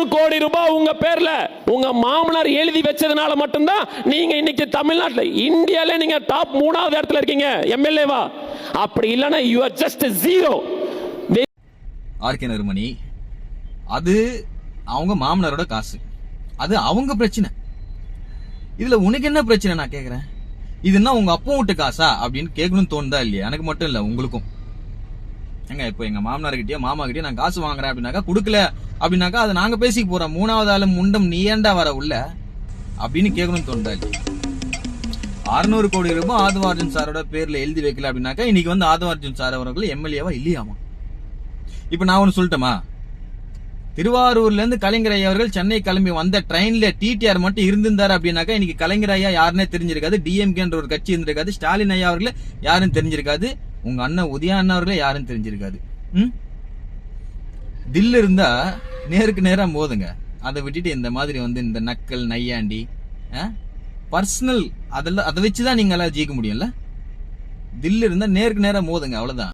600 கோடி ரூபாய் உங்க பேர்ல உங்க மாமனார் எழுதி வச்சதுனால மட்டும்தான் நீங்க இன்னைக்கு தமிழ்நாட்டில் இந்தியால நீங்க டாப் 3வது இடத்துல இருக்கீங்க எம்எல்ஏவா. அப்படி இல்லைன்னா you are just zero. RK Narumani, அது அவங்க மாமனாரோட காசு, அது அவங்க பிரச்சனை. இதுல உனக்கு என்ன பிரச்சனை நான் கேக்குறேன். இதுன்னா உங்க அப்பா விட்டு காசா அப்படின்னு கேட்கணும்னு தோணுதா இல்லையா? எனக்கு மட்டும் இல்ல, உங்களுக்கும். எங்க இப்போ எங்க மாமனார்கிட்டயோ மாமா கிட்டயோ நான் காசு வாங்குறேன் அப்படின்னாக்கா, கொடுக்கல அப்படின்னாக்கா அதை நாங்க பேசிக்க போறோம். 3வது ஆளு முண்டம் நீ ஏண்டா வர உள்ள அப்படின்னு கேட்கணும்னு தோணுதா இல்லையா? 600 கோடி ரூபாய் ஆதவார்ஜுன் சாரோட பேர்ல எழுதி வைக்கல அப்படின்னாக்கா இன்னைக்கு வந்து ஆதவார்ஜுன் சார் அவர்கள் எம்எல்ஏவா இல்லையாமா? இப்ப நான் ஒண்ணு சொல்லட்டுமா? திருவாரூர்ல இருந்து கலைஞர் ஐயா அவர்கள் சென்னை கிளம்பி வந்த ட்ரெயின்ல டிடிஆர் மட்டும் இருந்திருந்தாரு அப்படின்னாக்கா இன்னைக்கு கலைஞர் ஐயா யாருன்னே தெரிஞ்சிருக்காது, டிஎம்கேன்ற ஒரு கட்சி இருந்திருக்காது, ஸ்டாலின் ஐயா அவர்களே யாரும் தெரிஞ்சிருக்காது, உங்க அண்ணன் உதயா அண்ணா அவர்களே யாரும் தெரிஞ்சிருக்காது. தில்லு இருந்தா நேருக்கு நேரா மோதுங்க. அதை விட்டுட்டு இந்த மாதிரி வந்து இந்த நக்கல் நையாண்டி பர்சனல் அதெல்லாம் அதை வச்சுதான் நீங்க எல்லாம் ஜெயிக்க முடியும்ல. தில்லு இருந்தா நேருக்கு நேரா மோதுங்க, அவ்வளவுதான்.